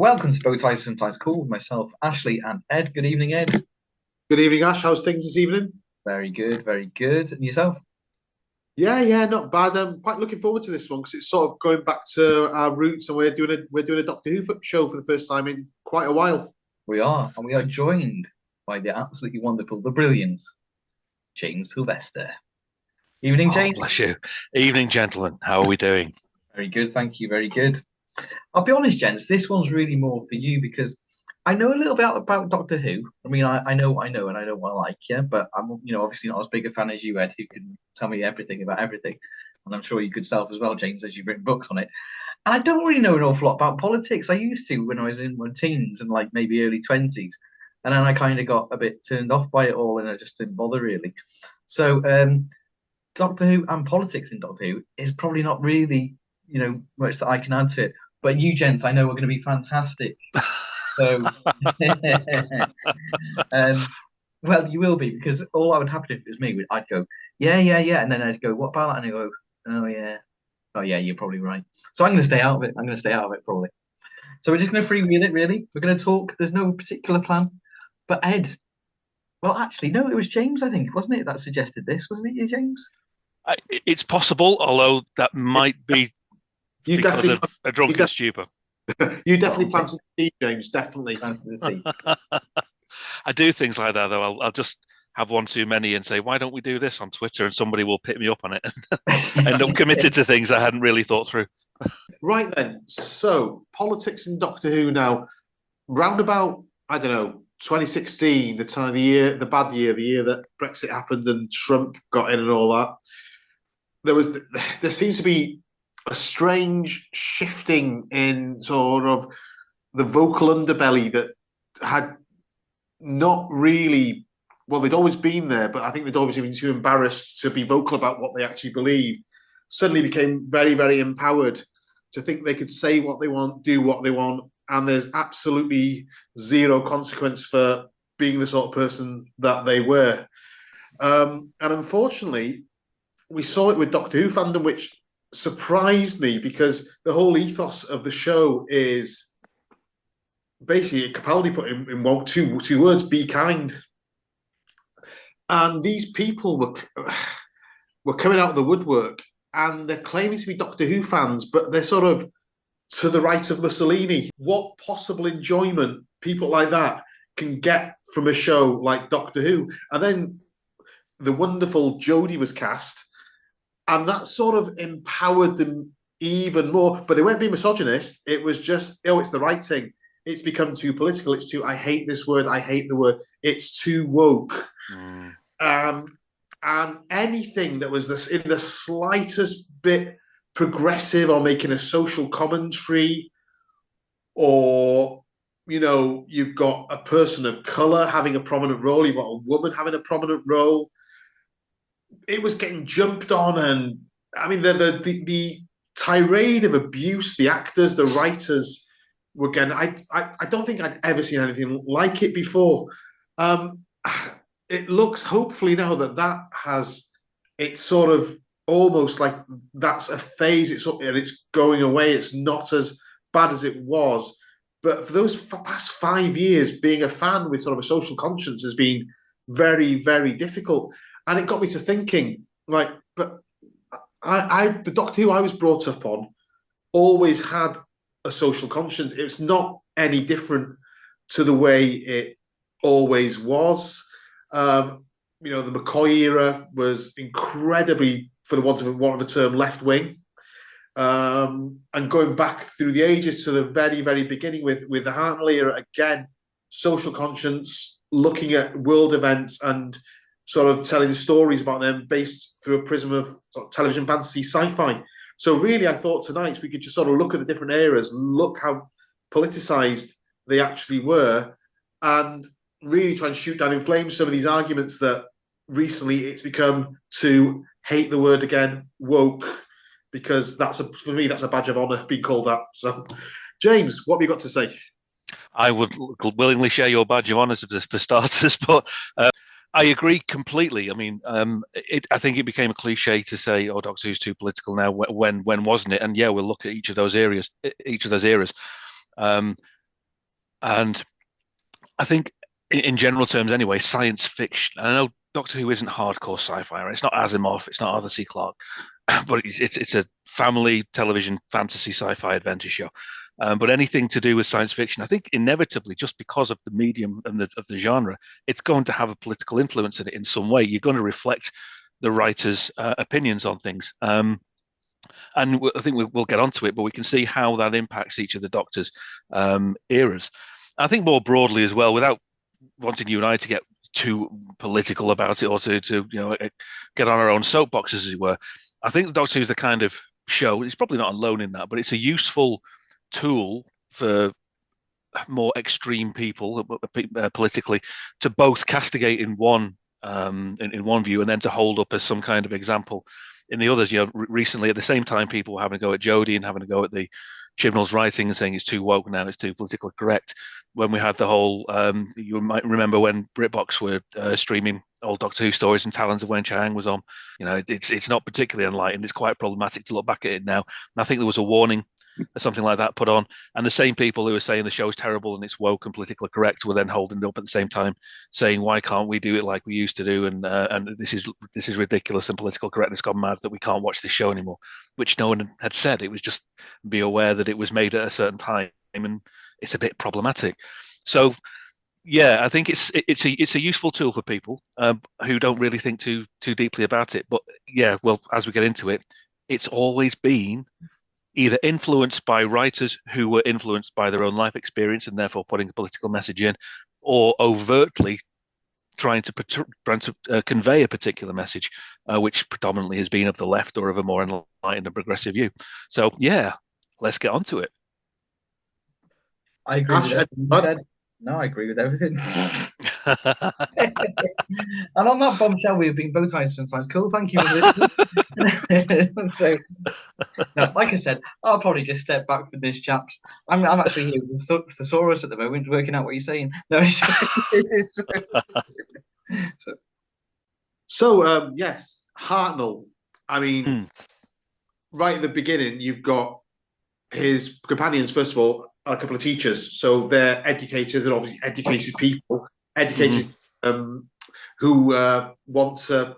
Welcome to Bowties Sometimes Cool with myself, Ashley, and Ed. Good evening, Ed. Good evening, Ash. How's things this evening? Very good, very good. And yourself? Yeah, not bad. I'm quite looking forward to this one because it's sort of going back to our roots, and we're doing a Doctor Who show for the first time in quite a while. We are, and we are joined by the absolutely wonderful, the brilliant James Sylvester. Evening, Oh, James. bless you. Evening, gentlemen. How are we doing? Very good, thank you, very good. I'll be honest, gents, this one's really more for you because I know a little bit about Doctor Who. I mean, I know, and I know what I like, yeah, but I'm, obviously not as big a fan as you, Ed, who can tell me everything about everything. And I'm sure you could self as well, James, as you've written books on it. And I don't really know an awful lot about politics. I used to when I was in my teens and like maybe early 20s. And then I kind of got a bit turned off by it all and I just didn't bother really. So Doctor Who and politics in Doctor Who is probably not really, much that I can add to it. But you gents, I know we're going to be fantastic. So, um, well, you will be because all that would happen if it was me, I'd go, yeah, and then I'd go, what about that? And I go, oh yeah, you're probably right. So I'm going to stay out of it. I'm going to stay out of it probably. So we're just going to freewheel it, really. We're going to talk. There's no particular plan. But Ed, well, actually, no, it was James, I think, wasn't it, that suggested this, wasn't it, you, James? It's possible, although that might be You because definitely, of a drunken stupor. you definitely Oh, okay. planted the seed, James. Definitely. Fancy the sea. I do things like that, though. I'll just have one too many and say, why don't we do this on Twitter? And somebody will pick me up on it and end up committed to things I hadn't really thought through. Right then. So politics in Doctor Who now. Roundabout, I don't know, 2016, the time of the year, the bad year, the year that Brexit happened and Trump got in and all that. There seems to be a strange shifting in sort of the vocal underbelly that had not really, well, they'd always been there, but I think they'd always been too embarrassed to be vocal about what they actually believed. Suddenly became very, very empowered to think they could say what they want, do what they want, and there's absolutely zero consequence for being the sort of person that they were. And unfortunately, we saw it with Doctor Who fandom, which surprised me because the whole ethos of the show is basically Capaldi put in two words: be kind. And these people were coming out of the woodwork, and they're claiming to be Doctor Who fans, but they're sort of to the right of Mussolini. What possible enjoyment people like that can get from a show like Doctor Who? And then the wonderful Jodie was cast, and that sort of empowered them even more. But they weren't being misogynist. It was just, oh, it's the writing. It's become too political. It's too, I hate this word. I hate the word. It's too woke. And anything that was this in the slightest bit progressive or making a social commentary, or you've got a person of color having a prominent role, you've got a woman having a prominent role, it was getting jumped on. And I mean the tirade of abuse the actors, the writers were getting, I don't think I'd ever seen anything like it before. It looks hopefully now that has, it's sort of almost like that's a phase, it's going away. It's not as bad as it was, but for those past 5 years, being a fan with sort of a social conscience has been very, very difficult. And it got me to thinking, like, but the Doctor Who I was brought up on always had a social conscience. It's not any different to the way it always was. The McCoy era was incredibly, for the want of a term, left wing. And going back through the ages to the very, very beginning with the Hartnell era, again, social conscience, looking at world events and sort of telling stories about them based through a prism of sort of television fantasy, sci-fi. So really, I thought tonight we could just sort of look at the different eras, look how politicized they actually were, and really try and shoot down in flames some of these arguments that recently it's become to hate the word again, woke, because for me that's a badge of honor being called that. So, James, what have you got to say? I would willingly share your badge of honor for starters, but I agree completely. I mean, I think it became a cliche to say, "Oh, Doctor Who's too political now." When wasn't it? And yeah, we'll look at each of those eras. And I think, in general terms, anyway, science fiction. And I know Doctor Who isn't hardcore sci-fi, right? It's not Asimov, it's not Arthur C. Clarke, but it's a family television fantasy sci-fi adventure show. But anything to do with science fiction, I think inevitably, just because of the medium and of the genre, it's going to have a political influence in it in some way. You're going to reflect the writer's opinions on things. And I think we'll get onto it, but we can see how that impacts each of the Doctor's eras. I think more broadly as well, without wanting you and I to get too political about it or to get on our own soapboxes, as it were. I think Doctor Who is the kind of show. It's probably not alone in that, but it's a useful tool for more extreme people politically to both castigate in one view and then to hold up as some kind of example in the others. Recently at the same time, people were having a go at Jodie and having a go at the Chibnall's writing and saying it's too woke now, it's too politically correct. When we had the whole, you might remember when BritBox were streaming old Doctor Who stories and Talons of Wen-Chiang was on. It's not particularly enlightened. It's quite problematic to look back at it now. And I think there was a warning or something like that put on. And the same people who were saying the show's terrible and it's woke and politically correct were then holding it up at the same time, saying, why can't we do it like we used to do? And this is ridiculous and political correctness gone mad that we can't watch this show anymore, which no one had said. It was just be aware that it was made at a certain time and it's a bit problematic. So yeah, I think it's a useful tool for people who don't really think too deeply about it. But yeah, well, as we get into it, it's always been either influenced by writers who were influenced by their own life experience and therefore putting a political message in, or overtly trying to convey a particular message, which predominantly has been of the left or of a more enlightened and progressive view. So yeah, let's get onto it. I agree with everything you said. No, I agree with everything. And on that bombshell, we've been bow ties sometimes. Cool, thank you for listening. So, no, like I said, I'll probably just step back for this, chaps. I'm actually here with the thesaurus at the moment, working out what you're saying. No, yes, Hartnell. I mean, right at the beginning, you've got his companions, first of all, a couple of teachers. So they're educators, they're obviously educated people, who want to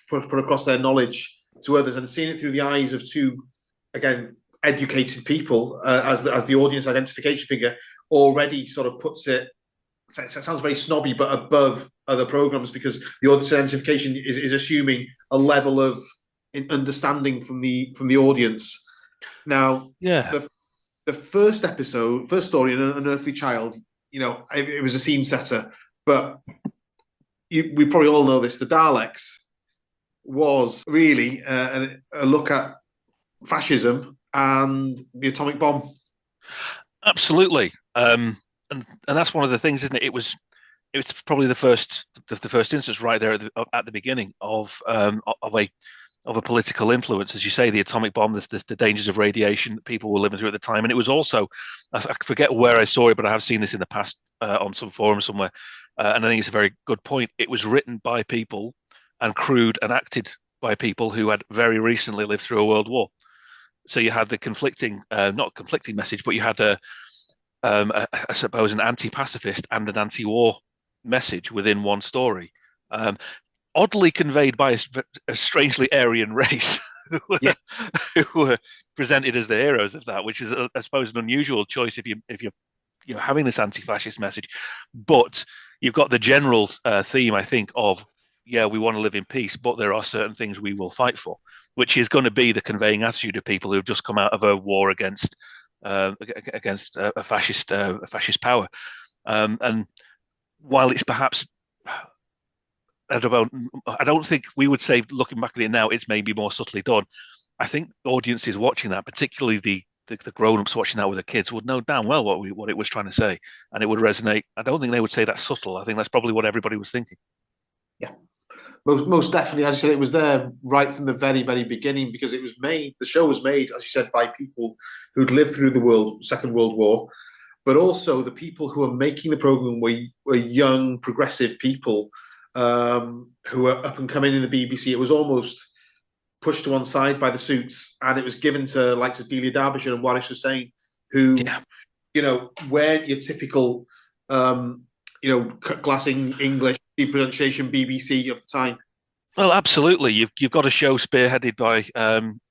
put across their knowledge to others, and seeing it through the eyes of two, again, educated people as the audience identification figure already sort of puts it sounds very snobby, but above other programs, because the audience identification is assuming a level of understanding from the audience. Now, yeah. The first story, An Unearthly Child, it was a scene setter, but we probably all know this. The Daleks was really a look at fascism and the atomic bomb. Absolutely, and that's one of the things, isn't it? It's probably the first instance right there at the beginning of a political influence, as you say, the atomic bomb, the dangers of radiation that people were living through at the time. And it was also, I forget where I saw it, but I have seen this in the past on some forum somewhere, and I think it's a very good point. It was written by people and crewed and acted by people who had very recently lived through a world war. So you had the conflicting, not conflicting message, but you had I suppose, an anti-pacifist and an anti-war message within one story. Oddly conveyed by a strangely Aryan race who were presented as the heroes of that, which is, I suppose, an unusual choice if you're having this anti-fascist message. But you've got the general theme, I think, of we want to live in peace, but there are certain things we will fight for, which is going to be the conveying attitude of people who've just come out of a war against a fascist power. And while it's perhaps, I don't think we would say, looking back at it now, it's maybe more subtly done. I think audiences watching that, particularly the grown-ups watching that with the kids, would know damn well what it was trying to say, and it would resonate. I don't think they would say that's subtle. I think that's probably what everybody was thinking. Yeah, most definitely. As you said, it was there right from the very, very beginning, because it was made. The show was made, as you said, by people who'd lived through the Second World War, but also the people who were making the program were young, progressive people. Who were up and coming in the BBC. It was almost pushed to one side by the suits, and it was given to likes of Delia Derbyshire and Waris Hussein, who where your typical, glassing English pronunciation BBC of the time. Well, absolutely. You've got a show spearheaded by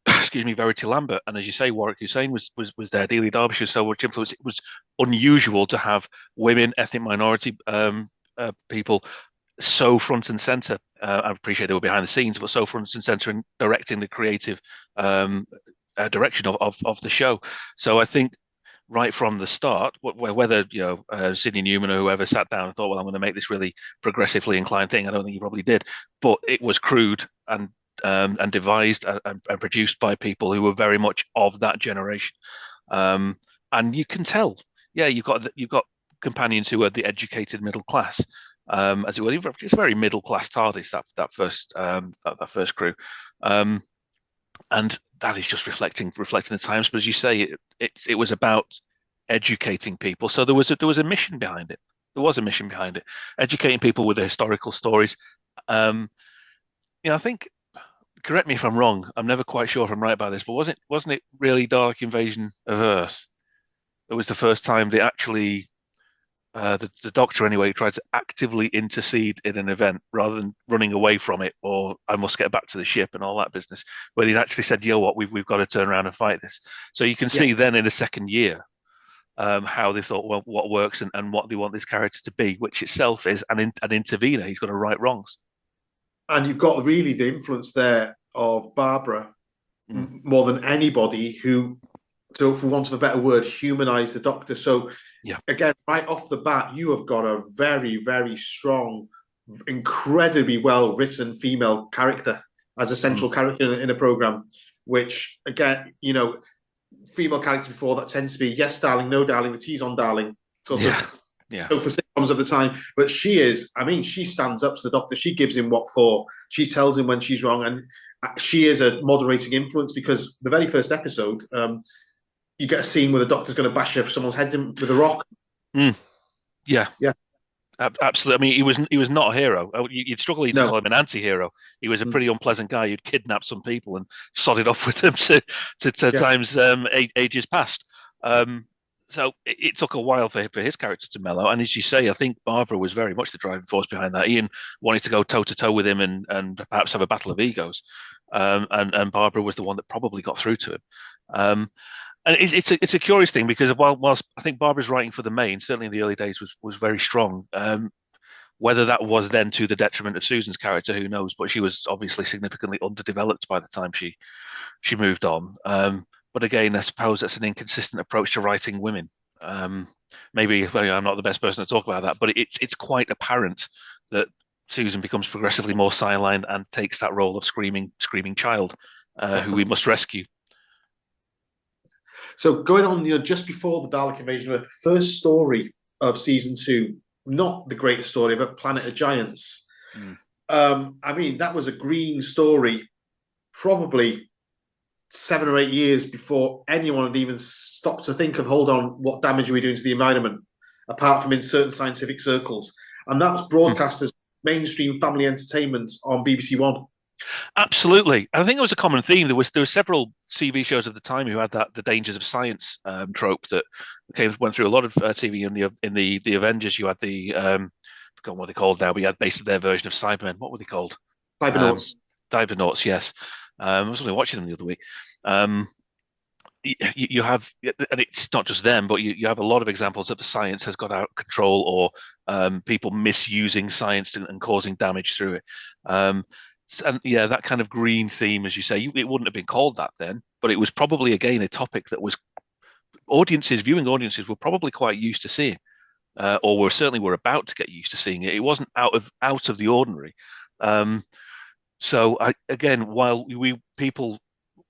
excuse me, Verity Lambert, and as you say, Warwick Hussein was there. Dealey Derbyshire, so much influence. It was unusual to have women, ethnic minority people so front and center. I appreciate they were behind the scenes, but so front and center in directing the creative direction of the show. So I think right from the start, whether Sidney Newman or whoever sat down and thought, well, I'm going to make this really progressively inclined thing. I don't think he probably did, but it was crude and devised and produced by people who were very much of that generation. And you can tell, yeah, you've got companions who are the educated middle class, as it were. It's very middle class TARDIS, that first crew. And that is just reflecting the times. But as you say, it was about educating people. So there was a mission behind it. There was a mission behind it, educating people with the historical stories. I think. Correct me if I'm wrong. I'm never quite sure if I'm right about this, but wasn't it really Dalek Invasion of Earth? It was the first time they actually, the Doctor anyway, tried to actively intercede in an event rather than running away from it, or I must get back to the ship and all that business. Where he'd actually said, "You know what, we've got to turn around and fight this." So you can see then in the second year how they thought, well, what works and what they want this character to be, which itself is an intervener. He's got to right wrongs. And you've got really the influence there of Barbara more than anybody who, so for want of a better word, humanized the Doctor. So again, right off the bat, you have got a very, very strong, incredibly well-written female character as a central character in a program, which again, female characters before that tend to be yes, darling, no, darling, the T's on darling, sort of. Yeah. So for sitcoms of the time, but she stands up to the Doctor. She gives him what for. She tells him when she's wrong, and she is a moderating influence because the very first episode, you get a scene where the Doctor's going to bash up someone's head with a rock. Yeah. Absolutely. I mean, he was not a hero. You'd struggle to call him an anti-hero. He was a pretty unpleasant guy who'd kidnapped some people and sodded off with them to times ages past. So it took a while for his character to mellow. And as you say, I think Barbara was very much the driving force behind that. Ian wanted to go toe-to-toe with him and perhaps have a battle of egos. And Barbara was the one that probably got through to him. And it's a curious thing because whilst I think Barbara's writing for the main, certainly in the early days, was very strong. Whether that was then to the detriment of Susan's character, who knows? But she was obviously significantly underdeveloped by the time she moved on. But again, I suppose that's an inconsistent approach to writing women. Maybe I'm not the best person to talk about that, but it's quite apparent that Susan becomes progressively more sidelined and takes that role of screaming child who we must rescue. So going on, just before the Dalek Invasion of Earth, the first story of season 2, not the greatest story, but Planet of Giants. That was a green story, probably 7 or 8 years before anyone had even stopped to think of, hold on, what damage are we doing to the environment, apart from in certain scientific circles. And that was broadcast as mainstream family entertainment on BBC One. Absolutely. I think it was a common theme. There were several TV shows of the time who had the dangers of science trope that went through a lot of TV. In the Avengers, you had the forgotten what they're called now, but you had basically their version of Cybermen. What were they called? Cybernauts. Cybernauts, yes. I was only watching them the other week. You have, and it's not just them, but you have a lot of examples that the science has got out of control, or people misusing science and causing damage through it. And that kind of green theme, as you say, it wouldn't have been called that then, but it was probably again a topic that was viewing audiences were probably quite used to seeing, or were about to get used to seeing it. It wasn't out of the ordinary. So while people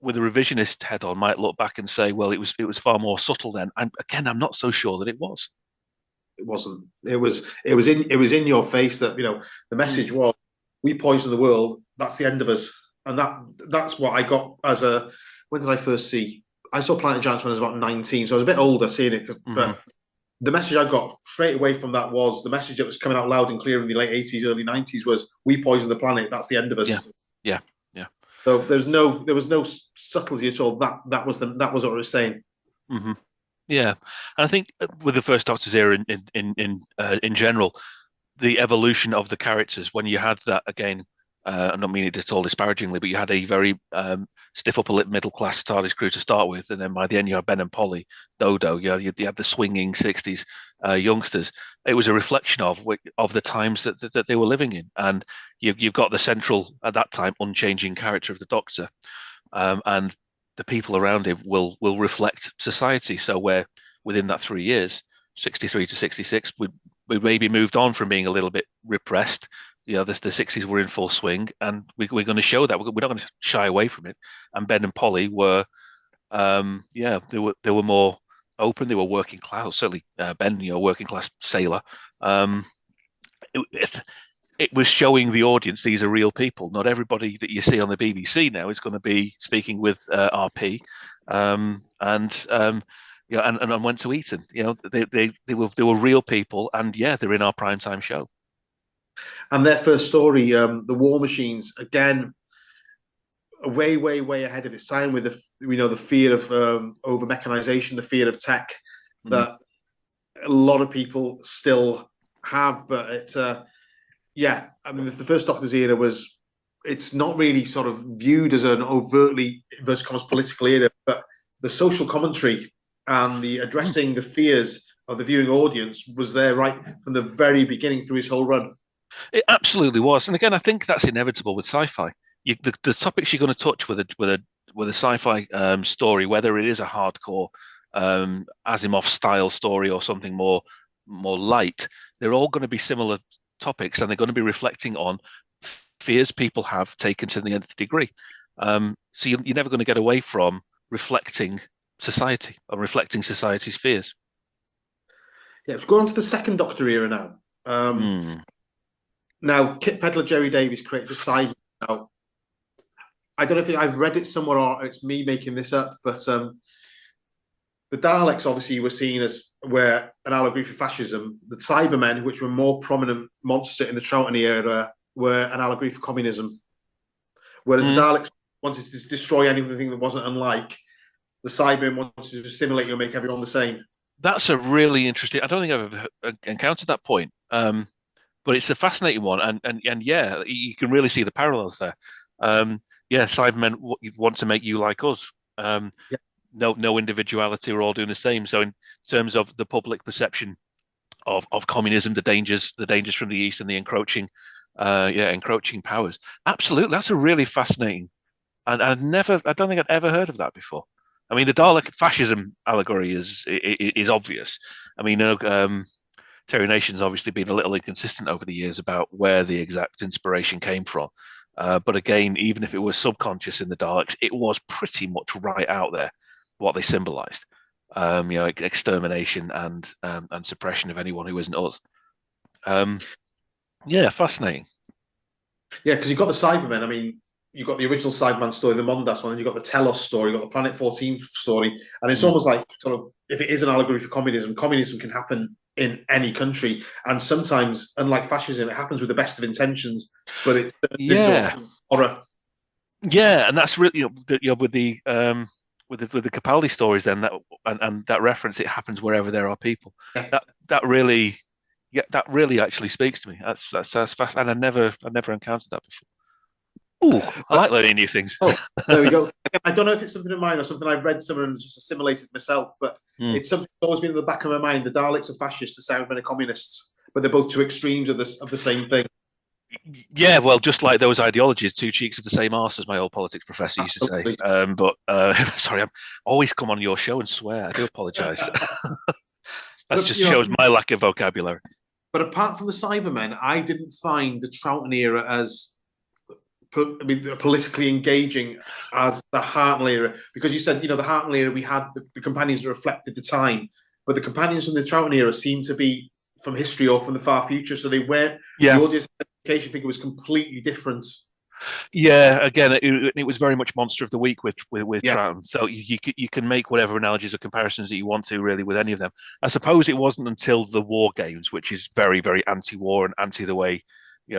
with a revisionist head on might look back and say, well, it was far more subtle then. I'm not so sure that it was. It wasn't. It was in your face that the message was, we poison the world. That's the end of us. And that's what I got as a. When did I first see? I saw Planet of Giants when I was about 19, so I was a bit older seeing it. But the message I got straight away from that was the message that was coming out loud and clear in the late 80s, early 90s was, we poison the planet. That's the end of us. Yeah. So there was no subtlety at all. That was what I was saying. Yeah, and I think with the first Doctor's era in general, the evolution of the characters when you had that again. I'm not meaning it at all disparagingly, but you had a very stiff upper lip middle class TARDIS crew to start with, and then by the end you had Ben and Polly, Dodo. You had the swinging '60s youngsters. It was a reflection of the times that they were living in, and you've got the central at that time unchanging character of the Doctor, and the people around him will reflect society. So where within that 3 years, 63 to 66, we maybe moved on from being a little bit repressed. The 60s were in full swing, and we're going to show that we're not going to shy away from it. And Ben and Polly were, they were more open. They were working class. Certainly, Ben, working class sailor. Um, it, it was showing the audience these are real people. Not everybody that you see on the BBC now is going to be speaking with RP, and went to Eton. They were real people, and yeah, they're in our primetime show. And their first story, the War Machines, again, way, way, way ahead of its time with the fear of over mechanization, the fear of tech that a lot of people still have. But it's yeah, I mean, if the first Doctor's era it's not really sort of viewed as an overtly inverted commas political era, but the social commentary and the addressing the fears of the viewing audience was there right from the very beginning through his whole run. It absolutely was, and again, I think that's inevitable with sci-fi. The topics you're going to touch with a sci-fi story, whether it is a hardcore Asimov style story or something more light, they're all going to be similar topics, and they're going to be reflecting on fears people have taken to the nth degree. So you're never going to get away from reflecting society or reflecting society's fears. Yeah, let's go on to the second Doctor era now. Now, Kit Pedler, Jerry Davies created the Cybermen. Now, I don't know if I've read it somewhere or it's me making this up, but the Daleks obviously were seen as were an allegory for fascism. The Cybermen, which were a more prominent monster in the Troughton era, were an allegory for communism. Whereas the Daleks wanted to destroy anything that wasn't unlike, the Cybermen wanted to assimilate you and make everyone the same. That's a really interesting. I don't think I've ever encountered that point. But it's a fascinating one, and yeah, you can really see the parallels there. Yeah, Cybermen want to make you like us. Yeah. No individuality. We're all doing the same. So in terms of the public perception of communism, the dangers from the east and the encroaching powers. Absolutely, that's a really fascinating. And I don't think I'd ever heard of that before. I mean, the Dalek fascism allegory is obvious. I mean, Terry Nation's obviously been a little inconsistent over the years about where the exact inspiration came from. But again, even if it was subconscious in the Daleks, it was pretty much right out there what they symbolized. Extermination and suppression of anyone who isn't us. Yeah, fascinating. Yeah, because you've got the Cybermen. I mean, you've got the original Cyberman story, the Mondas one, and you've got the Telos story, you've got the Planet 14 story. And it's almost like sort of, if it is an allegory for communism can happen in any country. And sometimes, unlike fascism, it happens with the best of intentions, but it turns into horror. Yeah, and that's really with the Capaldi stories then and that reference, it happens wherever there are people. Yeah. That really actually speaks to me. That's fascinating, and I never encountered that before. Ooh, I like learning new things. Oh, there we go. I don't know if it's something of mine or something I've read somewhere and just assimilated myself, but it's something that's always been in the back of my mind. The Daleks are fascists, the Cybermen are communists, but they're both two extremes of the same thing. Yeah, well, just like those ideologies, two cheeks of the same arse, as my old politics professor used to say. Sorry, I'm always come on your show and swear. I do apologise. That just shows my lack of vocabulary. But apart from the Cybermen, I didn't find the Troughton era as politically engaging as the Hartnell era, because you said, the Hartnell era, we had the companions that reflected the time, but the companions from the Troughton era seemed to be from history or from the far future, so they weren't. The audience education figure was completely different. Yeah, again, it was very much monster of the week with Troughton. So you can make whatever analogies or comparisons that you want to really with any of them. I suppose it wasn't until the War Games, which is very, very anti-war and anti the way,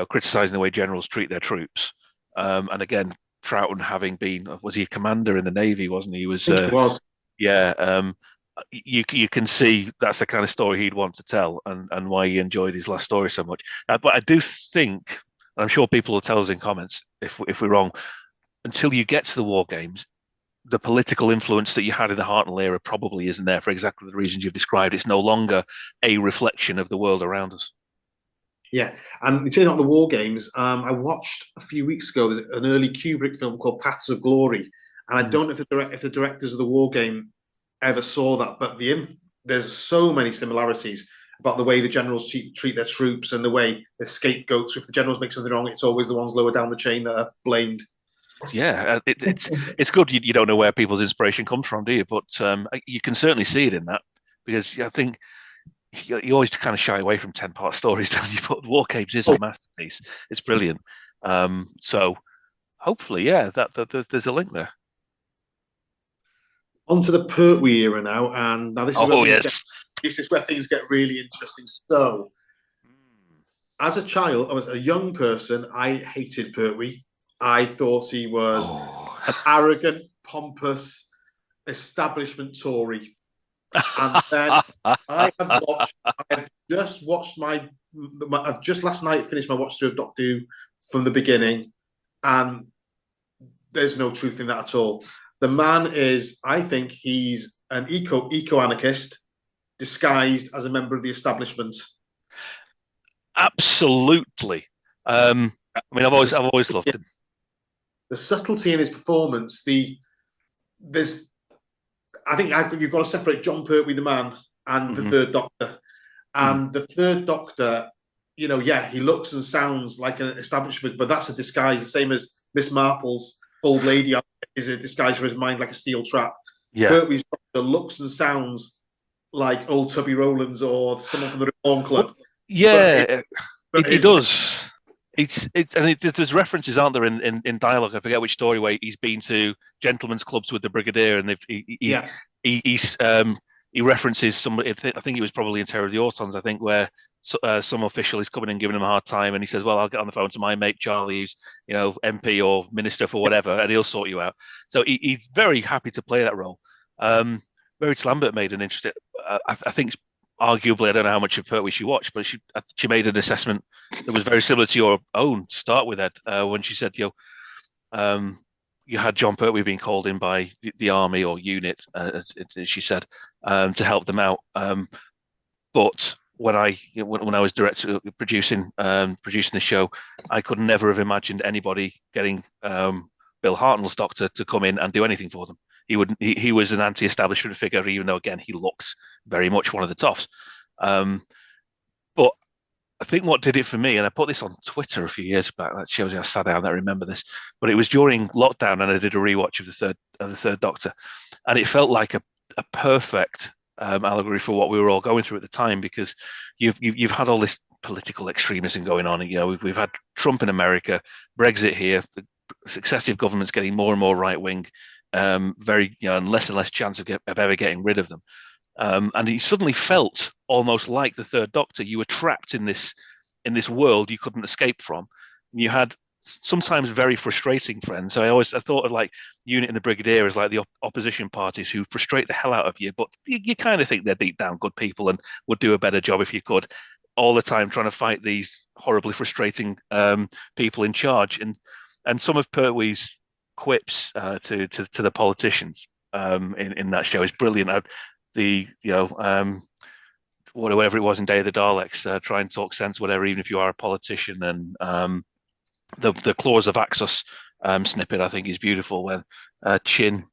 criticizing the way generals treat their troops. And again, Troughton having been, was he a commander in the Navy, wasn't he? He was. He was. Yeah. you can see that's the kind of story he'd want to tell, and why he enjoyed his last story so much. But I do think, and I'm sure people will tell us in comments if we're wrong. Until you get to the war games, the political influence that you had in the Hartnell era probably isn't there for exactly the reasons you've described. It's no longer a reflection of the world around us. Yeah, and saying on the war games, I watched a few weeks ago an early Kubrick film called Paths of Glory, and I don't know if the directors of the war game ever saw that, but there's so many similarities about the way the generals treat their troops and the way the scapegoats. If the generals make something wrong, it's always the ones lower down the chain that are blamed. Yeah, it's good. You don't know where people's inspiration comes from, do you? But you can certainly see it in that, because I think you always kind of shy away from 10-part stories, don't you? But War Games is a masterpiece. It's brilliant. So hopefully, yeah, there's a link there. Onto the Pertwee era now, and now this is where things get really interesting. So, as a child, I was a young person. I hated Pertwee. I thought he was an arrogant, pompous establishment Tory. And then I have just watched I've just last night finished my watch through of Doctor Who from the beginning, and there's no truth in that at all. The man is, I think he's an eco-anarchist disguised as a member of the establishment. Absolutely. I mean, I've always loved him. The subtlety in his performance, I think you've got to separate John Pertwee, the man, and the Third Doctor. And the Third Doctor, he looks and sounds like an establishment, but that's a disguise, the same as Miss Marple's old lady is a disguise for his mind, like a steel trap. Yeah. Pertwee's Doctor looks and sounds like old Tubby Rowlands or someone from the Reform Club. Yeah, it does. There's references, aren't there, in dialogue? I forget which story where he's been to gentlemen's clubs with the Brigadier, and he references some. I think it was probably in Terror of the Autons. I think where some official is coming and giving him a hard time, and he says, "Well, I'll get on the phone to my mate Charlie, who's MP or minister for whatever, and he'll sort you out." So he's very happy to play that role. Meredith Lambert made an interesting. I think arguably, I don't know how much of Pertwee she watched, but she made an assessment that was very similar to your own to start with, Ed, when she said, you had John Pertwee being called in by the army or unit, as she said, to help them out. But when I was producing the show, I could never have imagined anybody getting Bill Hartnell's Doctor to come in and do anything for them. He was an anti-establishment figure, even though again he looked very much one of the toffs. But I think what did it for me, and I put this on Twitter a few years back. That shows you how sad I am that I remember this. But it was during lockdown, and I did a rewatch of the third Doctor, and it felt like a perfect allegory for what we were all going through at the time, because you've had all this political extremism going on. We've had Trump in America, Brexit here, the successive governments getting more and more right wing. And less and less chance of ever getting rid of them. And he suddenly felt almost like the Third Doctor. You were trapped in this in this world you couldn't escape from. And you had sometimes very frustrating friends. So I thought of like Unit and the Brigadier as like the opposition parties who frustrate the hell out of you, but you kind of think they're deep down good people and would do a better job if you could, all the time trying to fight these horribly frustrating people in charge. And some of Pertwee's quips to the politicians in that show is brilliant. Whatever it was in Day of the Daleks, try and talk sense, whatever, even if you are a politician. And the Claws of Axos snippet, I think, is beautiful when Chin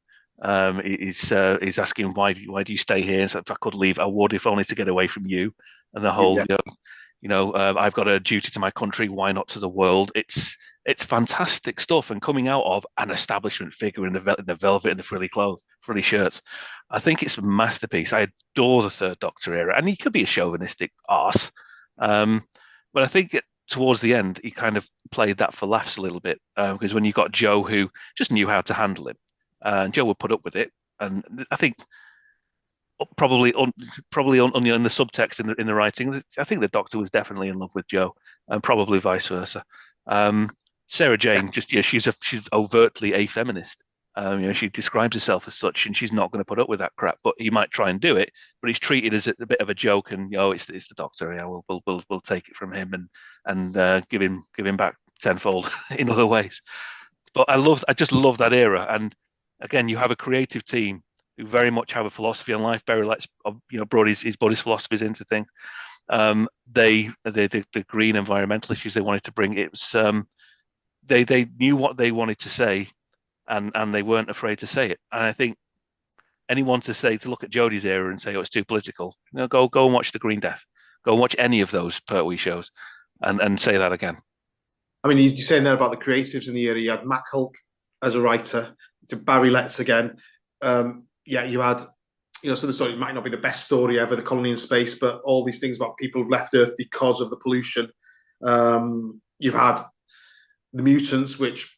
is asking why do you stay here? And so if I could leave, I would, if only to get away from you. And the whole, I've got a duty to my country. Why not to the world? It's fantastic stuff, and coming out of an establishment figure in the velvet and the frilly shirts. I think it's a masterpiece. I adore the Third Doctor era, and he could be a chauvinistic arse, but I think towards the end he kind of played that for laughs a little bit, because when you got Joe who just knew how to handle him, and Joe would put up with it, and I think probably in the subtext in the writing, I think the Doctor was definitely in love with Joe, and probably vice versa. Sarah Jane, she's overtly a feminist, She describes herself as such, and she's not going to put up with that crap. But he might try and do it, but he's treated as a bit of a joke. And it's the doctor. Yeah, we'll take it from him and give him back tenfold in other ways. But I just love that era. And again, you have a creative team who very much have a philosophy on life. Barry Letts, brought his body's philosophies into things. The green environmental issues they wanted to bring. It was they knew what they wanted to say, and they weren't afraid to say it. And I think anyone to look at Jodie's era and say, oh, it's too political, go and watch The Green Death, go and watch any of those Pertwee shows, and say that again. I mean, you're saying there about the creatives in the era. You had Mac Hulk as a writer, to Barry Letts again. You had, so the story might not be the best story ever, the colony in space, but all these things about people who've left Earth because of the pollution. You've had the mutants, which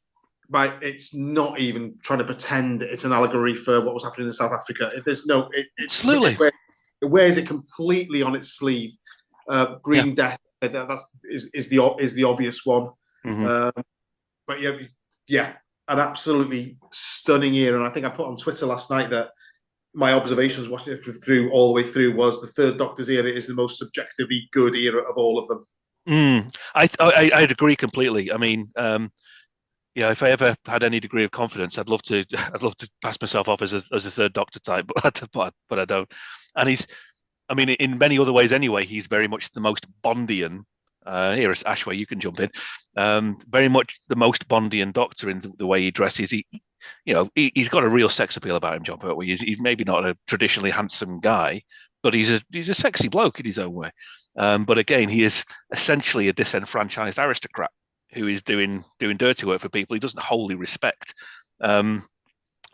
it's not even trying to pretend it's an allegory for what was happening in South Africa. Absolutely. It wears it completely on its sleeve. Green Death, is the obvious one. Mm-hmm. But an absolutely stunning era. And I think I put on Twitter last night that my observations watching it through all the way through was the Third Doctor's era is the most subjectively good era of all of them. I'd agree completely. I mean, if I ever had any degree of confidence, I'd love to pass myself off as a Third Doctor type, but I don't. And in many other ways anyway, he's very much the most Bondian. Here, Ashway, you can jump in. Very much the most Bondian Doctor in the way he dresses. He's got a real sex appeal about him, John Pertwee. He's maybe not a traditionally handsome guy, but he's a sexy bloke in his own way. But again, he is essentially a disenfranchised aristocrat who is doing dirty work for people he doesn't wholly respect. So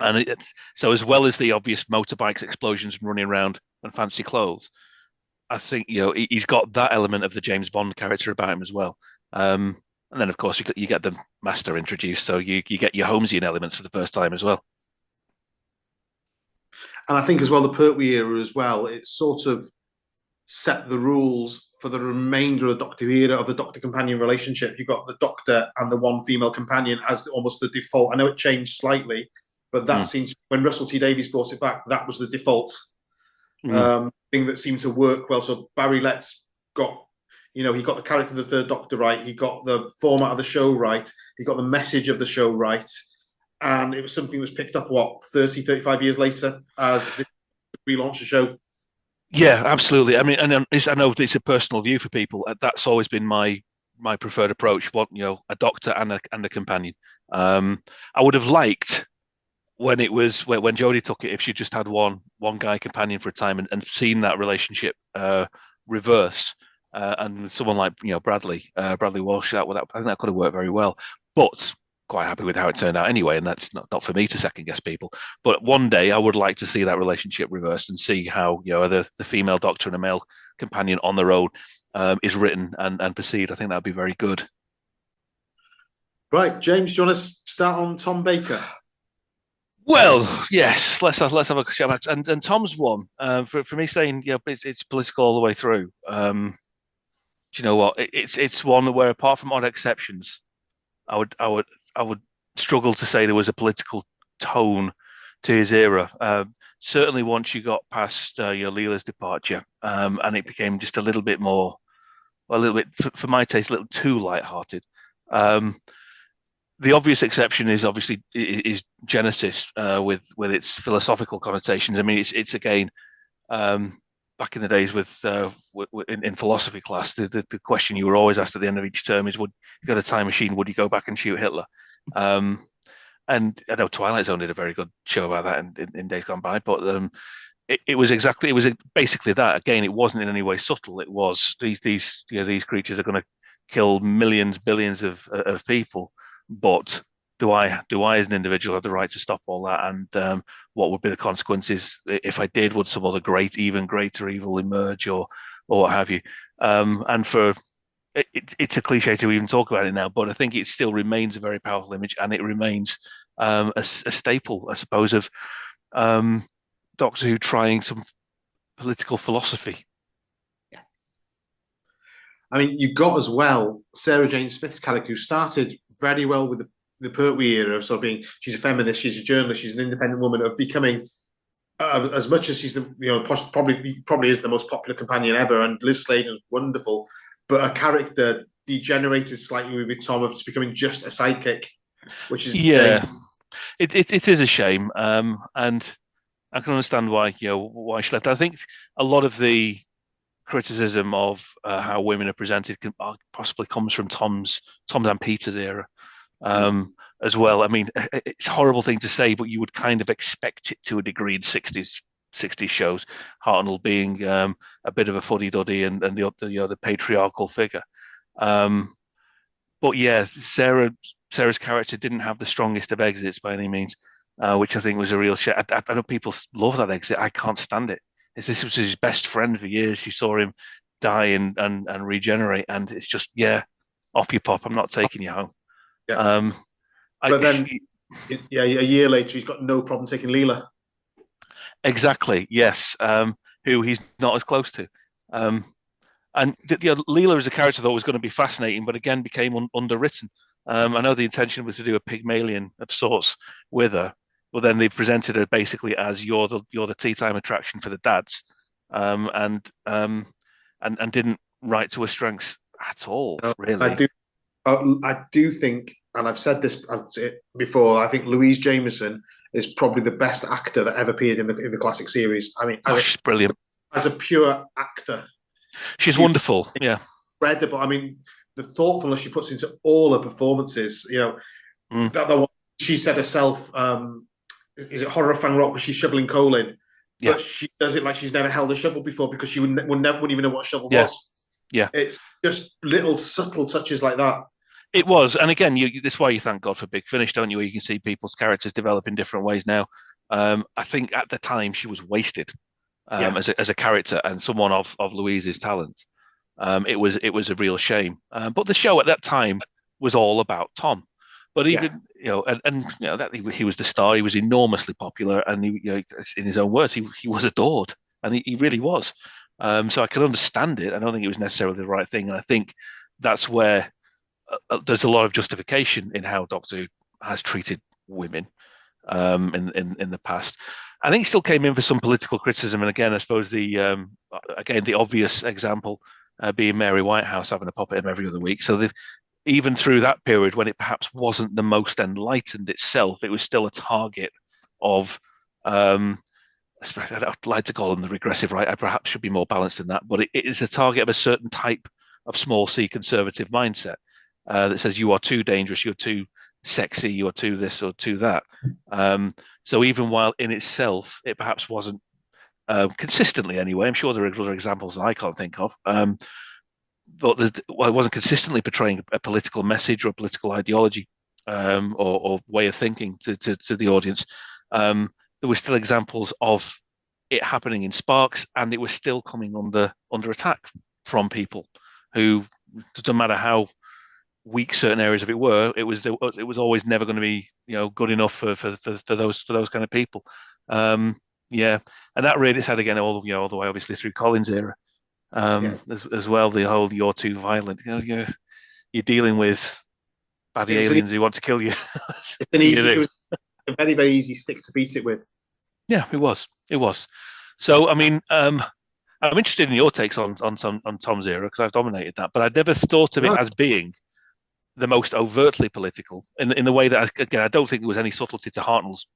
as well as the obvious motorbikes, explosions, and running around and fancy clothes, I think he's got that element of the James Bond character about him as well. And then of course you get the Master introduced, so you get your Holmesian elements for the first time as well. And I think as well the Pertwee era as well, it sort of set the rules for the remainder of the Doctor era of the Doctor companion relationship. You've got the Doctor and the one female companion as almost the default. I know it changed slightly, but that seems when Russell T Davies brought it back, that was the default. Thing that seemed to work well. So Barry Letts got, he got the character of the Third Doctor right. He got the format of the show right. He got the message of the show right. And it was something that was picked up, 30, 35 years later as they relaunched the show. Yeah, absolutely. I mean, and I know it's a personal view for people. That's always been my preferred approach. A Doctor and a companion. I would have liked when Jodie took it, if she just had one guy companion for a time and seen that relationship reverse, and someone like Bradley Walsh, I think that could have worked very well. But quite happy with how it turned out anyway, and that's not for me to second guess people. But one day I would like to see that relationship reversed and see how the female Doctor and a male companion on the road is written and perceived. I think that'd be very good. Right, James, do you want to start on Tom Baker? Well, yes, let's have a chat. And Tom's one for me saying it's political all the way through. Do you know what? It's one where apart from odd exceptions, I would struggle to say there was a political tone to his era. Certainly once you got past Leela's departure, and it became just a little bit more, for my taste, a little too light-hearted. The obvious exception is obviously Genesis with its philosophical connotations. I mean, it's again back in the days in philosophy class, the question you were always asked at the end of each term is, if you got a time machine, would you go back and shoot Hitler? And I know Twilight Zone did a very good show about that in days gone by, but it was basically that. Again, it wasn't in any way subtle. It was these creatures are going to kill millions, billions of people. But do I as an individual have the right to stop all that? And what would be the consequences if I did? Would some other even greater evil emerge, or what have you? And it's a cliche to even talk about it now, but I think it still remains a very powerful image, and it remains a staple, I suppose, of Doctor Who trying some political philosophy. Yeah. I mean, you got as well Sarah Jane Smith's character, who started very well with the Pertwee era of sort of being, she's a feminist, she's a journalist, she's an independent woman, of becoming as much as she's probably is the most popular companion ever, and Liz Sladen's wonderful, but a character degenerated slightly with Tom of becoming just a sidekick, which is yeah, it is a shame, and I can understand why she left. I think a lot of the criticism of how women are presented possibly comes from Tom's and Peter's era, as well. I mean, it's a horrible thing to say, but you would kind of expect it to a degree in '60s shows. Hartnell being a bit of a fuddy-duddy and the patriarchal figure. Um, but yeah, Sarah's character didn't have the strongest of exits by any means, which I think was a real shit. I know people love that exit. I can't stand it. This was his best friend for years. She saw him die and regenerate, and it's just, yeah, off you pop. I'm not taking you home. yeah. Um, But then, a year later, he's got no problem taking Leela. Exactly, yes. Who he's not as close to. And Leela as a character I thought was going to be fascinating, but again became underwritten. I know the intention was to do a Pygmalion of sorts with her, but then they presented her basically as you're the tea time attraction for the dads, and didn't write to her strengths at all, really. I do think, and I've said this before, I think Louise Jameson is probably the best actor that ever appeared in the classic series. I mean, she's brilliant as a pure actor. She's wonderful. Yeah, incredible. I mean, the thoughtfulness she puts into all her performances. That the one she said herself. Is it Horror of Fang Rock where she's shoveling coal in? Yeah. But she does it like she's never held a shovel before, because she wouldn't even know what a shovel was. Yeah, it's just little subtle touches like that. It was, and again, this is why you thank God for Big Finish, don't you? Where you can see people's characters develop in different ways now. I think at the time she was wasted as a character and someone of Louise's talent. It was a real shame. But the show at that time was all about Tom. But even that he was the star, he was enormously popular, and in his own words, he was adored, and he really was. So I can understand it. I don't think it was necessarily the right thing, and I think that's where there's a lot of justification in how Doctor Who has treated women in the past. I think he still came in for some political criticism, and again, I suppose the obvious example being Mary Whitehouse having a pop at him every other week. So even through that period when it perhaps wasn't the most enlightened itself, it was still a target of, I'd like to call them the regressive right. I perhaps should be more balanced than that, but it is a target of a certain type of small c conservative mindset that says you are too dangerous, you're too sexy, you're too this or too that. So even while in itself it perhaps wasn't consistently anyway, I'm sure there are other examples that I can't think of, but it wasn't consistently portraying a political message or a political ideology or way of thinking to the audience. There were still examples of it happening in sparks, and it was still coming under attack from people who, doesn't matter how weak certain areas of it were, it was always never going to be good enough for those kind of people. And that really had again all the way obviously through Collins' era. As well, the whole "you're too violent." You're dealing with baddie aliens who want to kill you. It was a very, very easy stick to beat it with. Yeah, it was. So, I mean, I'm interested in your takes on Tom's era, because I've dominated that, but I'd never thought of it as being the most overtly political in the way that, I don't think there was any subtlety to Hartnell's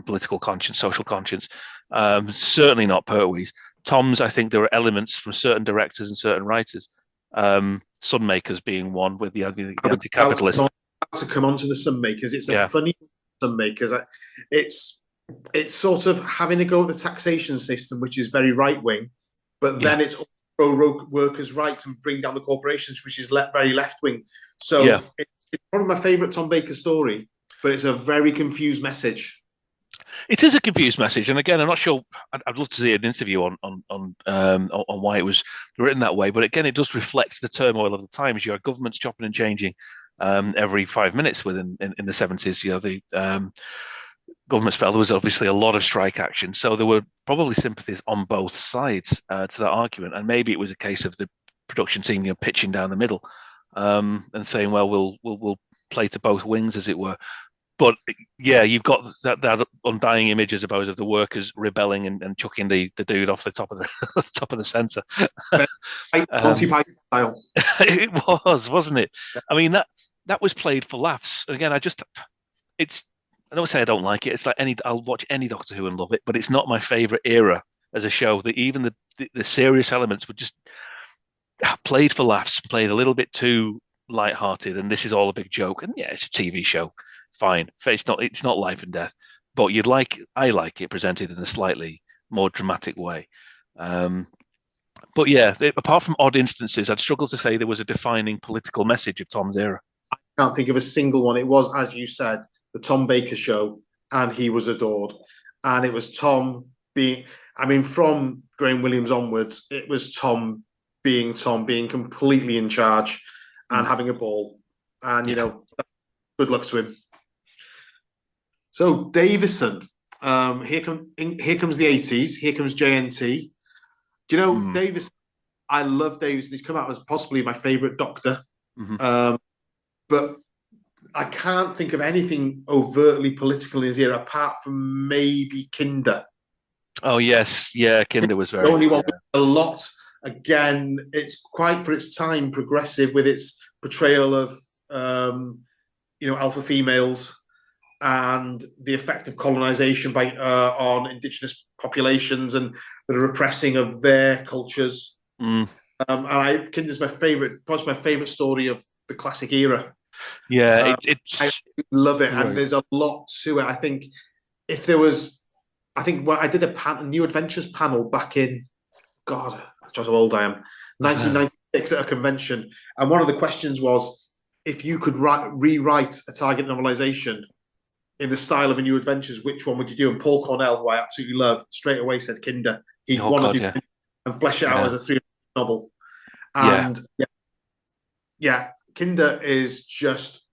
political conscience, social conscience. Certainly not Pertwee's. Tom's, I think there were elements from certain directors and certain writers, Sunmakers being one, with the anti-capitalist. To come on to the Sunmakers, it's a funny Sunmakers. It's sort of having a go at the taxation system, which is very right wing, but then it's pro workers' rights and bring down the corporations, which is very left wing. So it's probably my favourite Tom Baker story, but it's a very confused message. It is a confused message, and again, I'm not sure. I'd love to see an interview on why it was written that way. But again, it does reflect the turmoil of the times. You had governments chopping and changing every 5 minutes within in the 70s. The governments felt there was obviously a lot of strike action, so there were probably sympathies on both sides to that argument. And maybe it was a case of the production team pitching down the middle and saying, well, we'll play to both wings, as it were. But yeah, you've got that undying image, I suppose, of the workers rebelling and chucking the dude off the top of the the top of the centre. Monty um, Python style. it was, wasn't it? I mean that was played for laughs. Again, it's I don't say I don't like it. It's like I'll watch any Doctor Who and love it, but it's not my favourite era as a show. That even the serious elements were just played for laughs, played a little bit too light-hearted, and this is all a big joke. And yeah, it's a TV show, fine. It's not life and death, but I like it presented in a slightly more dramatic way. Um, but yeah, apart from odd instances, I'd struggle to say there was a defining political message of Tom's era. Can't think of a single one. It was, as you said, the Tom Baker show, and he was adored. And it was Tom being, I mean, from Graham Williams onwards, it was Tom, being completely in charge and having a ball. And, good luck to him. So, Davison, here comes the 80s. Here comes JNT. Do you know, Davison? I love Davison. He's come out as possibly my favourite Doctor. Mm-hmm. But I can't think of anything overtly political in his era apart from maybe Kinder. Oh yes, yeah, Kinder was very. The only one with a lot. Again, it's quite for its time progressive with its portrayal of alpha females and the effect of colonization on indigenous populations and the repressing of their cultures. Kinder's my favorite, probably my favorite story of the classic era. Yeah, I love it, and there's a lot to it. I think I did a New Adventures panel back in, God, that's how old I am, 1996 at a convention, and one of the questions was, if you could rewrite a Target novelization in the style of a New Adventures, which one would you do? And Paul Cornell, who I absolutely love, straight away said Kinder. He'd want to do Kinder and flesh it out as a 3 novel. And yeah, Kinder is just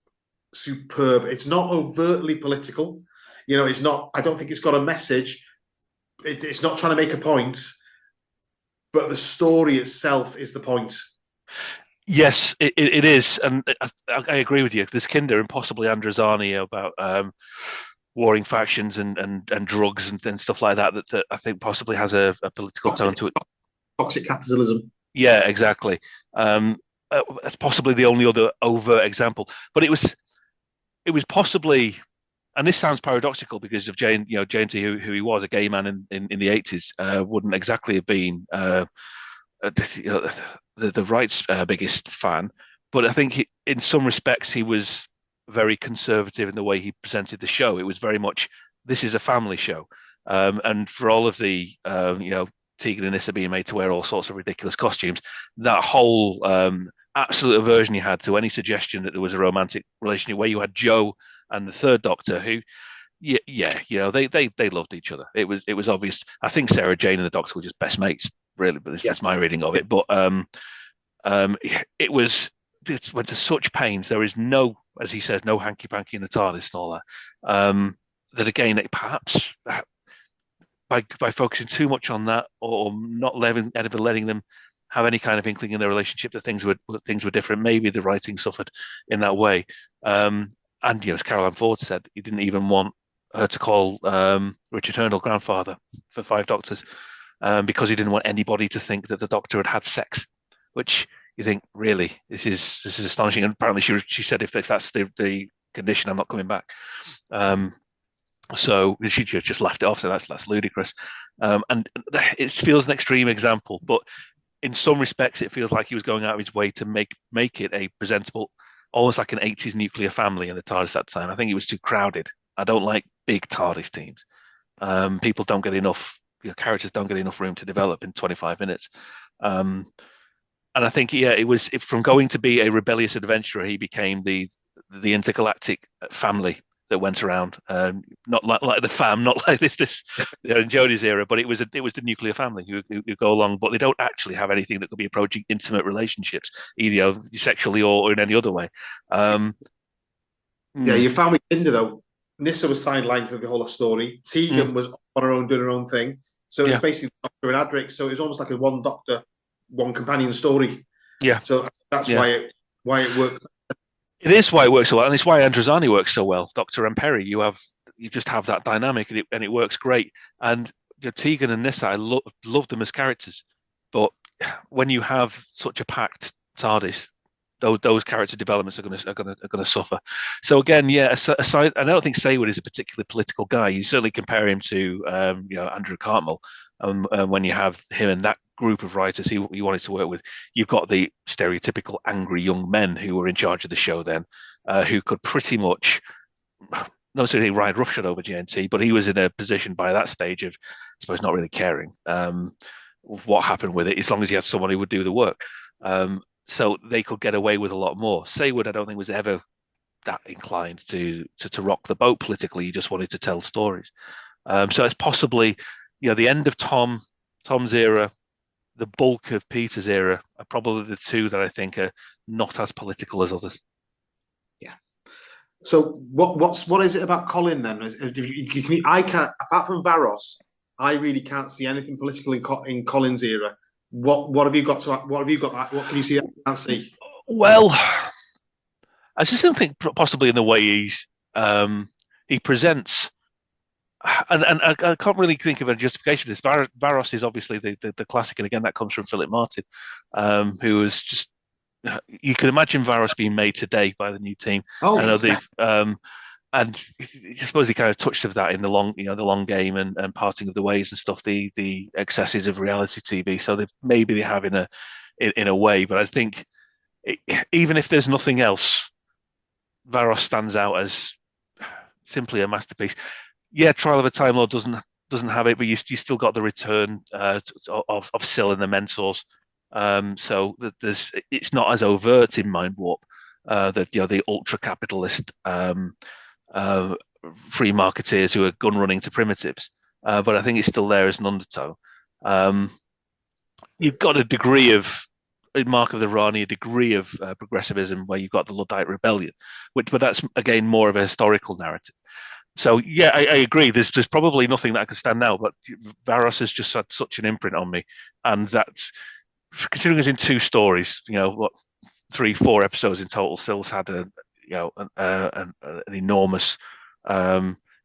superb. It's not overtly political. It's not, I don't think it's got a message. It's not trying to make a point, but the story itself is the point. Yes, it is. And I agree with you. There's Kinder and possibly Androzani about warring factions and drugs and stuff like that I think possibly has a political tone to it. Toxic capitalism. Yeah, exactly. That's possibly the only other overt example. But it was possibly, and this sounds paradoxical because of JNT, who he was, a gay man in the 80s, wouldn't exactly have been the right's biggest fan. But I think in some respects he was very conservative in the way he presented the show. It was very much, this is a family show. And for all of the, Tegan and Issa being made to wear all sorts of ridiculous costumes, that whole absolute aversion you had to any suggestion that there was a romantic relationship, where you had Joe and the third Doctor who, they loved each other. It was obvious. I think Sarah Jane and the Doctor were just best mates, really, but it's just my reading of it. But it went to such pains. There is no, as he says, no hanky panky in the TARDIS and all that. That again, perhaps by focusing too much on that, or not ever letting them have any kind of inkling in their relationship that things were different, maybe the writing suffered in that way. And as Caroline Ford said, he didn't even want her to call Richard Hurnell grandfather for 5 Doctors, because he didn't want anybody to think that the Doctor had sex, which you think, really, this is astonishing. And apparently she said, if that's the condition, I'm not coming back. So she just laughed it off. So that's ludicrous. And it feels an extreme example, but in some respects, it feels like he was going out of his way to make it a presentable, almost like an 80s nuclear family in the TARDIS at the time. I think it was too crowded. I don't like big TARDIS teams. People don't get enough, characters don't get enough room to develop in 25 minutes. And I think, it was from going to be a rebellious adventurer, he became the intergalactic family that went around, not like the fam, not like this in Jodie's era, but it was the nuclear family who go along, but they don't actually have anything that could be approaching intimate relationships, either sexually or in any other way. Your family Kinder though. Nyssa was sidelined for the whole story. Tegan was on her own, doing her own thing. So it's basically Doctor and Adric. So it was almost like a one Doctor, one companion story. Yeah. So that's why it worked. It is why it works so well, and it's why Androzani works so well. Doctor and Perry, you just have that dynamic, and it works great. And Tegan and Nissa, I love them as characters, but when you have such a packed TARDIS, those character developments are going to suffer. So again, yeah, aside, I don't think Saywood is a particularly political guy. You certainly compare him to Andrew Cartmel, when you have him and that group of writers who you wanted to work with. You've got the stereotypical angry young men who were in charge of the show then, who could pretty much not necessarily ride roughshod over GNT, but he was in a position by that stage of, I suppose, not really caring what happened with it, as long as he had someone who would do the work. So they could get away with a lot more. Saywood, I don't think, was ever that inclined to rock the boat politically. He just wanted to tell stories. So it's possibly, the end of Tom's era, the bulk of Peter's era are probably the two that I think are not as political as others. Yeah. So what is it about Colin then? I can't, apart from Varos, I really can't see anything political in Colin's era. What have you got what can you see that I can't see? Well, I just don't think possibly in the way he presents, and I can't really think of a justification for this. Varos is obviously the classic, and again that comes from Philip Martin, who was just, you can imagine Varos being made today by the new team. Oh, I know they've and I suppose he kind of touched of that in the long game and parting of the ways and stuff, the excesses of reality TV. So maybe they have in a way, but I think even if there's nothing else, Varos stands out as simply a masterpiece. Yeah, Trial of a Time Lord doesn't have it, but you still got the return of Syl and the Mentors. So it's not as overt in Mind Warp, that the ultra capitalist free marketeers who are gun running to primitives. But I think it's still there as an undertow. You've got a degree of, in Mark of the Rani, a degree of progressivism where you've got the Luddite rebellion, but that's again more of a historical narrative. So yeah, I agree. There's probably nothing that I could stand out, but Varos has just had such an imprint on me, and that's considering it's in two stories. What, 3-4 episodes in total. Syl's had an enormous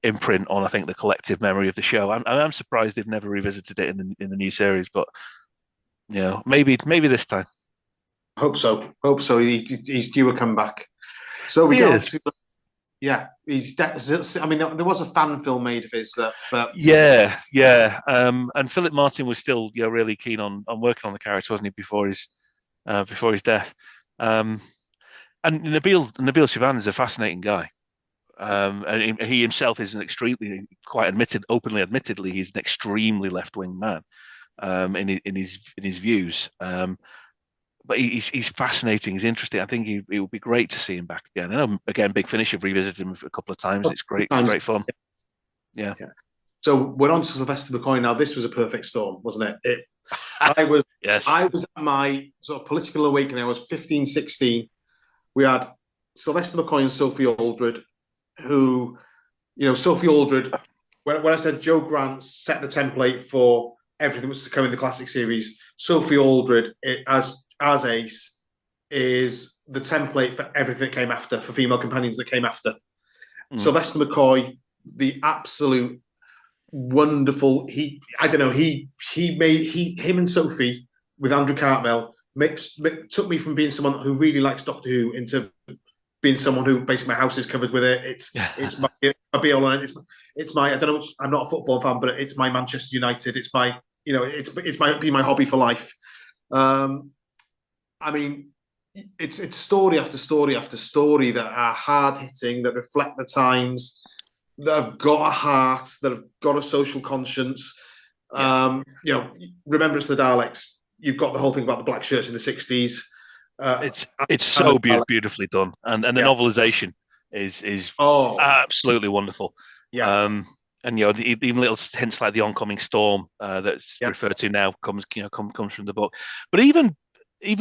imprint on, I think, the collective memory of the show. I'm surprised they've never revisited it in the new series, but maybe this time. Hope so. He's due a comeback. So we get on to, yeah. I mean, there was a fan film made of his but yeah. And Philip Martin was still really keen on working on the character, wasn't he, before his death. And Nabil Sivan is a fascinating guy. And he himself is openly admittedly, he's an extremely left-wing man in his views. But he's fascinating. He's interesting. I think it would be great to see him back again. I know, again, Big Finish have revisited him a couple of times. It's great fun. Yeah. So we're on to Sylvester McCoy now. This was a perfect storm, wasn't it? I was at my sort of political awakening. I was 15, 16. We had Sylvester McCoy and Sophie Aldred, who, Sophie Aldred, when I said Joe Grant set the template for everything was to come in the classic series, Sophie Aldred, as Ace, is the template for everything that came after, for female companions that came after. Sylvester McCoy, the absolute wonderful. Him and Sophie with Andrew Cartmel took me from being someone who really likes Doctor Who into being someone who basically my house is covered with it. It's my be all on it. It's my, I don't know. I'm not a football fan, but it's my Manchester United. It's my my hobby for life. I mean, it's story after story after story that are hard hitting, that reflect the times, that have got a heart, that have got a social conscience. Remembrance of the Daleks. You've got the whole thing about the black shirts in the 60s. It's so beautifully done, and the novelization is absolutely wonderful. Yeah. And even little hints like the oncoming storm that's referred to now comes from the book. But even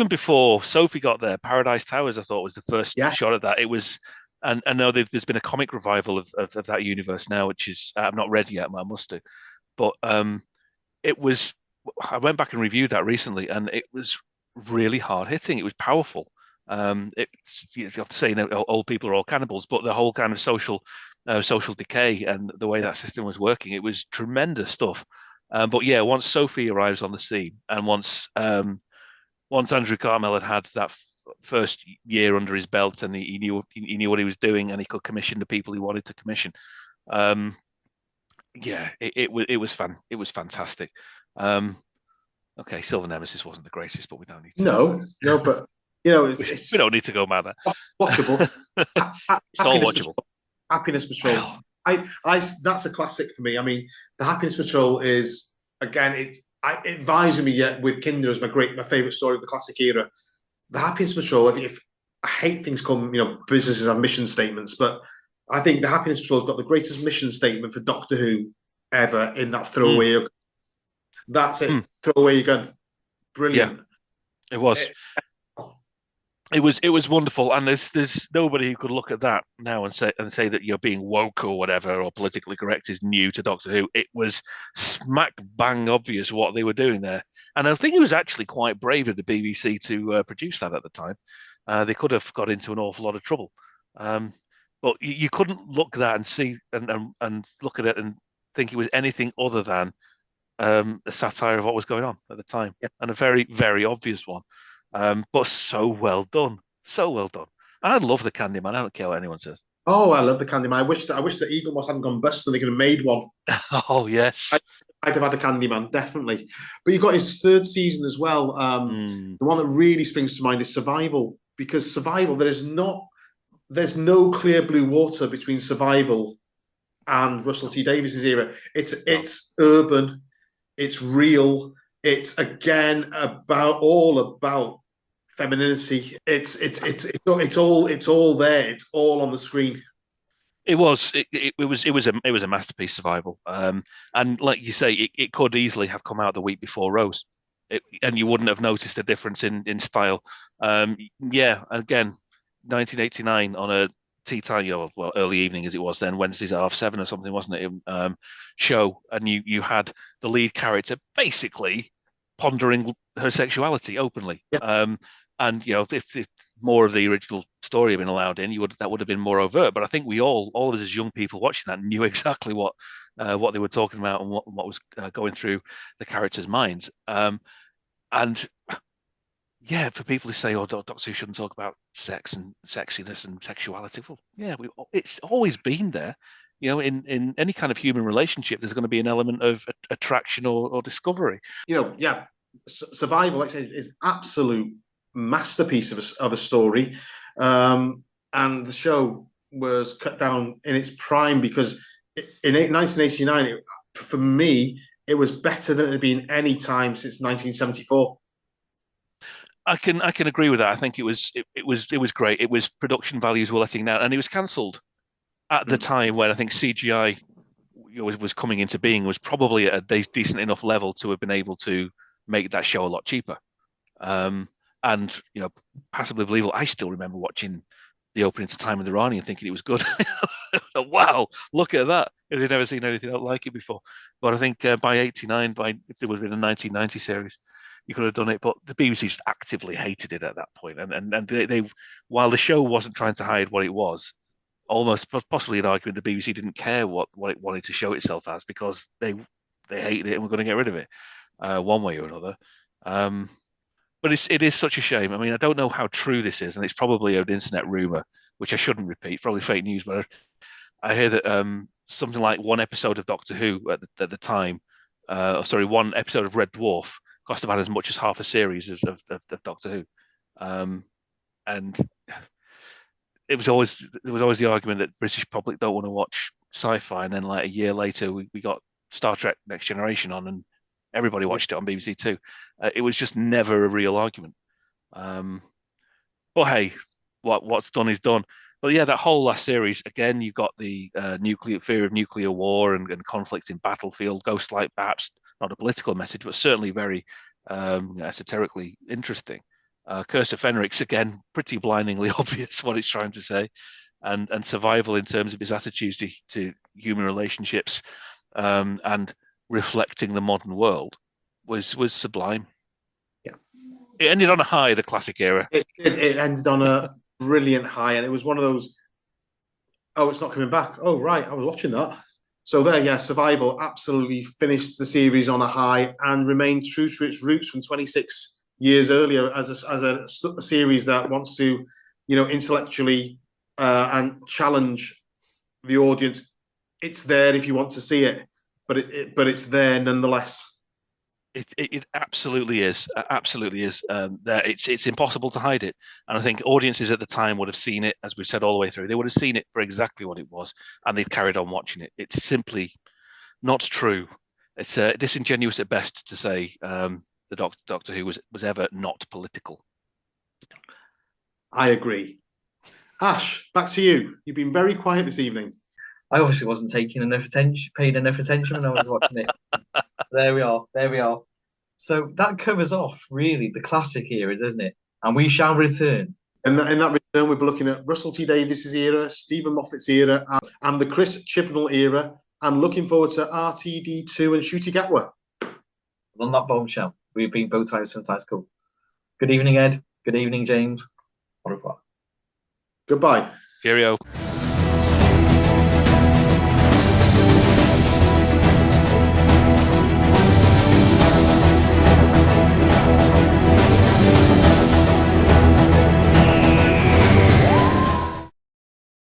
before Sophie got there, Paradise Towers, I thought, was the first shot at that. It was, and I know there's been a comic revival of that universe now, which is I've not read yet, but I must do. But it was. I went back and reviewed that recently, and it was really hard hitting. It was powerful. You have to say, old people are all cannibals, but the whole kind of social decay and the way Yeah. that system was working, it was tremendous stuff. But yeah, once Sophie arrives on the scene, and once Andrew Carmel had had that first year under his belt, and he knew what he was doing, and he could commission the people he wanted to commission. Um, yeah, it was fantastic. Um, okay, Silver Nemesis wasn't the greatest, but we don't need to No, but you know, we don't need to go mad there. watchable. It's all Happiness watchable. Patrol. Happiness Patrol. Well, That's a classic for me. I mean, the Happiness Patrol is again, it vies with me yet with Kinder as my favorite story of the classic era. The Happiness Patrol. If I hate things called businesses have mission statements, but I think the Happiness Patrol has got the greatest mission statement for Doctor Who ever in that throwaway. That's it. Throwaway. You're going yeah, brilliant. it was. It was wonderful, and there's nobody who could look at that now and say that you're being woke or whatever or politically correct is new to Doctor Who. It was smack bang obvious what they were doing there, and I think it was actually quite brave of the BBC to produce that at the time. They could have got into an awful lot of trouble, but you couldn't look at that and see and look at it and think it was anything other than a satire of what was going on at the time, and a very very obvious one. But so well done, so well done. And I love the Candyman. I don't care what anyone says. Oh, I love the Candyman. I wish that Eaglemoss hadn't gone bust and they could have made one. Oh yes, I'd have had a Candyman, definitely. But you've got his third season as well. The one that really springs to mind is Survival, because Survival, there's no clear blue water between Survival and Russell T Davies's era. It's urban, it's real, it's again all about femininity. It's all there. It's all on the screen. it was. It was a masterpiece, Survival. And like you say, it could easily have come out the week before Rose, and you wouldn't have noticed a difference in style. Yeah, again, 1989 on a tea time, well, early evening as it was then, Wednesdays at 7:30 or something, wasn't it? Show, and you had the lead character basically pondering her sexuality openly. Yeah. And if more of the original story had been allowed in, that would have been more overt. But I think all of us as young people watching that knew exactly what they were talking about and what was going through the characters' minds. And yeah, for people who say, "Oh, Doctor Who shouldn't talk about sex and sexiness and sexuality," well, yeah, it's always been there. In any kind of human relationship, there's going to be an element of attraction or discovery. Survival, like I said, is absolute masterpiece of a story, and the show was cut down in its prime because in 1989, for me, it was better than it had been any time since 1974. I can agree with that. I think it was great. It was production values were letting down, and it was cancelled at the time when I think CGI was coming into being. Was probably at a decent enough level to have been able to make that show a lot cheaper. And passably believable. I still remember watching the opening to Time of the Rani and thinking it was good. Wow, look at that! I'd never seen anything like it before. But I think by '89, if there was been a 1990 series, you could have done it. But the BBC just actively hated it at that point, and they while the show wasn't trying to hide what it was, almost possibly an argument the BBC didn't care what it wanted to show itself as because they hated it and were going to get rid of it one way or another. But it is such a shame. I mean, I don't know how true this is, and it's probably an internet rumor, which I shouldn't repeat, probably fake news. But I hear that something like one episode of Doctor Who at the time, one episode of Red Dwarf cost about as much as half a series of Doctor Who, and there was always the argument that British public don't want to watch sci-fi, and then like a year later we got Star Trek Next Generation on, and everybody watched it on BBC Two. It was just never a real argument. But hey, what's done is done. But yeah, that whole last series again, you got the nuclear fear of nuclear war and conflict in battlefield. Ghostlight, perhaps not a political message, but certainly very esoterically interesting. Curse of Fenric's again, pretty blindingly obvious what it's trying to say, and survival in terms of his attitudes to human relationships, and reflecting the modern world was sublime. Yeah, It ended on a high, the classic era. It ended on a brilliant high, and it was one of those. Oh, it's not coming back. Oh, right, I was watching that. So there, yeah, Survival absolutely finished the series on a high and remained true to its roots from 26 years earlier as a series that wants to, intellectually and challenge the audience. It's there if you want to see it, but it's there nonetheless. It absolutely is. Absolutely is. There, it's impossible to hide it. And I think audiences at the time would have seen it, as we've said all the way through. They would have seen it for exactly what it was, and they've carried on watching it. It's simply not true. It's disingenuous at best to say the Doctor Who was ever not political. I agree. Ash, back to you. You've been very quiet this evening. I obviously wasn't taking enough attention, paying enough attention when I was watching it. There we are. There we are. So that covers off really the classic era, doesn't it? And we shall return. And in that return, we'll be looking at Russell T Davies's era, Stephen Moffat's era, and the Chris Chibnall era, and looking forward to RTD2 and Ncuti Gatwa. On that bombshell, we've been both times, sometimes cool. Good evening, Ed. Good evening, James. Au revoir. Goodbye. Cheerio.